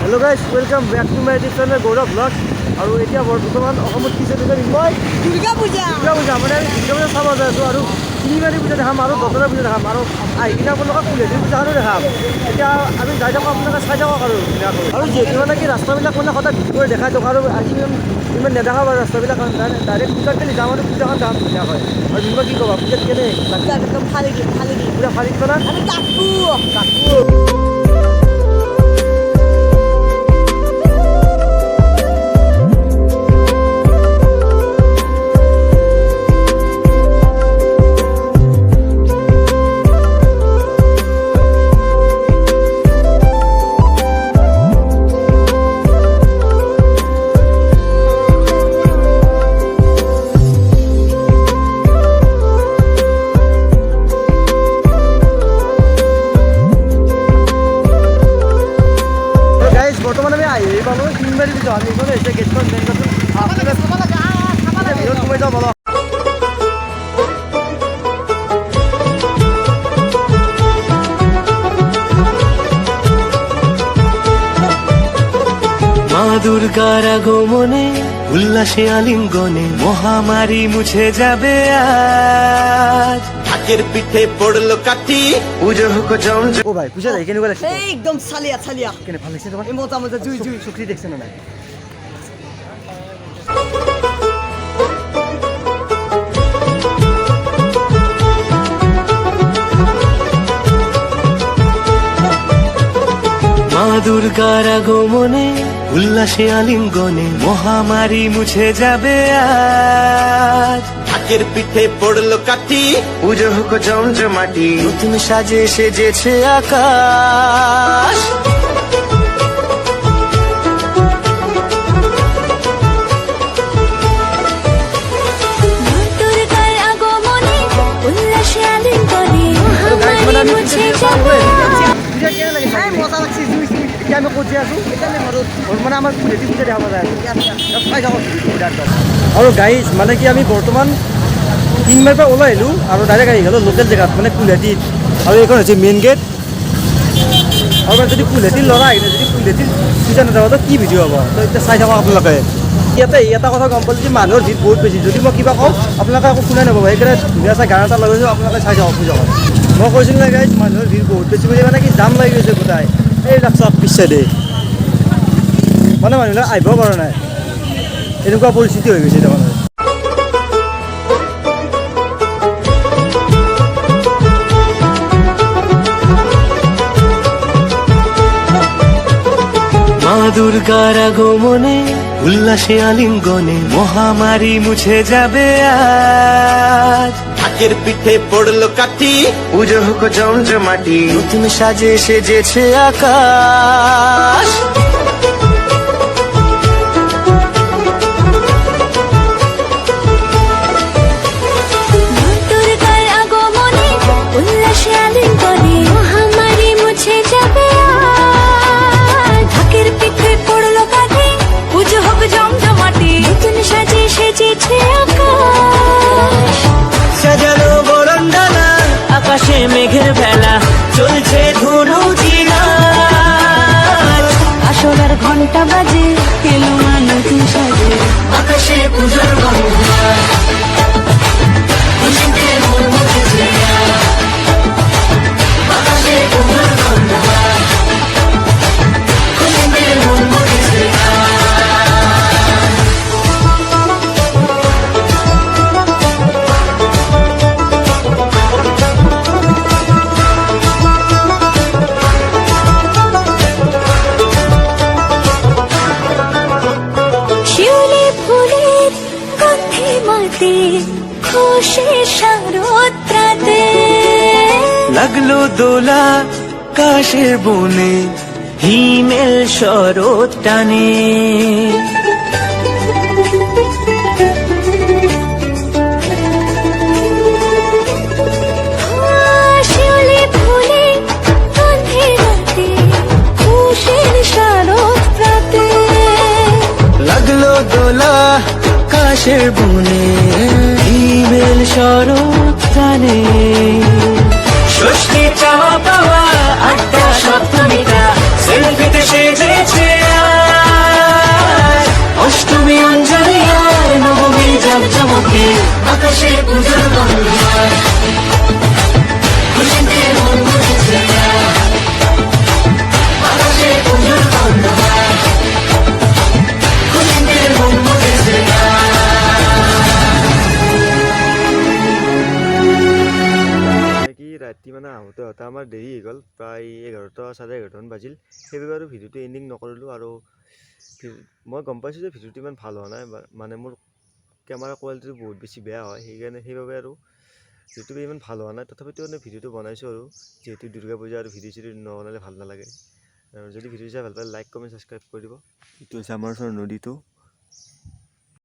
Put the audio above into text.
Hello guys, welcome back to my YouTube channel Gaurav Vlogs. আৰু এতিয়া বৰ্তমান অসমত কি চলিছে নিময় দুৰ্গা পূজা মানে আমি দুৰ্গা পূজা চাব যাই আছোঁ আৰু তিনিবাৰী পূজা দেখাম আৰু দশৰা পূজা দেখাম আৰু আহি কিনে আপোনালোকক কুলেশ্বৰী পূজাখনো দেখাম। এতিয়া আমি যাই থাকোঁ আপোনালোকে চাই থাকক আৰু ধুনীয়াকৈ আৰু যিহেতু মানে কি ৰাস্তাবিলাক মানে সদায় ভিডিঅ' কৰি দেখাই দিয়ক আৰু আজি ইমান নেদেখাব আৰু ৰাস্তাবিলাক ডাইৰেক্ট পূজাত গ'লে যাম আৰু পূজাখন যাম ধুনীয়াকৈ। আৰু নিময় কি ক'বা পূজাত কেনে একদম ফালি দিম পূজা ফালি দিবা না আমি কাকু আমি এখানে এসে গেটখন সময় যাও বলো মা দুর্গার আগমনে উল্লাসে আলিঙ্গনে মহামারী মুছে যাবে আজ ঢাকের পিঠে পড়লো কাঠি পুজো হোক জমজম। ও ভাই পূজা দেখে নিয়ে লাগছে একদম সালিয়া সালিয়া কেন ভালো লাগছে তোমার এই মজা মজা জুই জুই শুকরি দেখছেন না মা দুর্গার আগমনে উল্লাসে আলিঙ্গনে মহামারী মুছে যাবে আজ ঢাকের পিঠে পড়লো কাঠি পুজো হোক জমজমাটি নতুন সাজে সেজেছে আকাশ। মজা লাগছে জুই জুই এতিয়া আমি ক'ত যাই আছোঁ এখানে ঘৰত মানে আমাৰ কুলেশ্বৰী পূজা দেখা যায় চাই থাকক আৰু গাইজ মানে কি আমি বৰ্তমান তিনিবাৰৰ পৰা ওলাই আহিলোঁ আৰু ডাইৰেক্ট আহি গ'লোঁ লোকেল জেগাত মানে কুলেশ্বৰীত আৰু এইখন হৈছে মেইন গেট আৰু যদি কুলেশ্বৰীৰ ল'ৰা আহিলে যদি কুলেশ্বৰীৰ পূজা নাযাব তো কি ভিডিঅ' হ'ব তো এতিয়া চাই থাকক আপোনালোকে। ইয়াতে এটা কথা গম পালোঁ যে মানুহৰ ভিৰ বহুত বেছি যদি মই কিবা কওঁ আপোনালোকে আকৌ শুনাই নাপাব সেইকাৰণে ধুনীয়া চাই গান এটা লগাইছোঁ আপোনালোকে চাই থাকক পূজাখন। মই কৈছিলোঁ না গাইজ মানুহৰ ভিৰ বহুত বেছি বুলি মানে কি জাম লাগি গৈছে গোটাই এইবিলাক চব পিছে দেই মানে মানুহবিলাক আহিব পৰা নাই এনেকুৱা পৰিস্থিতি হৈ গৈছে তাৰমানে। মা দুর্গার আগমনে উল্লাসে আলিঙ্গনে মহামারী মুছে যাবে আজ ঢাকের পিঠে পড়লো কাঠি পুজো হোক জমজমাটি নতুন সাজে সেজেছে আকাশ। সাজানো বরণডালা আকাশে মেঘের ভেলা চলছে ধনু জিনা আসলার ঘন্টা বাজে এলো নতুন সাজে আকাশে পূজার গন্ধ খুশিতে মন মুখেছে আকাশে পূজার গন্ধ খুশিতে মন মুখেছে। লাগলো দোলা কাশের বনে হিমেল শরৎ টানে লাগলো দোলা কাশের বনে হিমেল শরৎ টানে ষষ্ঠী চাওয়া পাওয়া আড্ডা সপ্তমীটা সেলফিতে সেজেছে আকাশে পুজোর গন্ধ হয় খুশিতে মন ভরেছে আকাশে পুজোর গন্ধ হয় খুশিতে মন ভরেছে কি ৰাতি মানে আহোঁতে আমাৰ দেৰি হৈ গ'ল প্ৰায় 11টা চাৰে 11টামান বাজিল সেইবাবে আৰু ভিডিঅ'টো এণ্ডিং নকৰিলোঁ আৰু মই গম পাইছোঁ যে ভিডিঅ'টো ইমান ভাল হোৱা নাই মানে মোৰ কেমেৰা কোৱালিটিটো বহুত বেছি বেয়া হয় সেইবাবে আৰু ভিডিঅ'টো ইমান ভাল হোৱা নাই তথাপিতো মানে ভিডিঅ'টো বনাইছোঁ আৰু যিহেতু দুৰ্গা পূজা আৰু ভিডিঅ' চিডিঅ' নবনালে ভাল নালাগে আৰু যদি ভিডিঅ' চাই ভাল পালে লাইক কমেণ্ট ছাবস্ক্ৰাইব কৰি দিব এইটো হৈছে আমাৰ ওচৰৰ নদীটো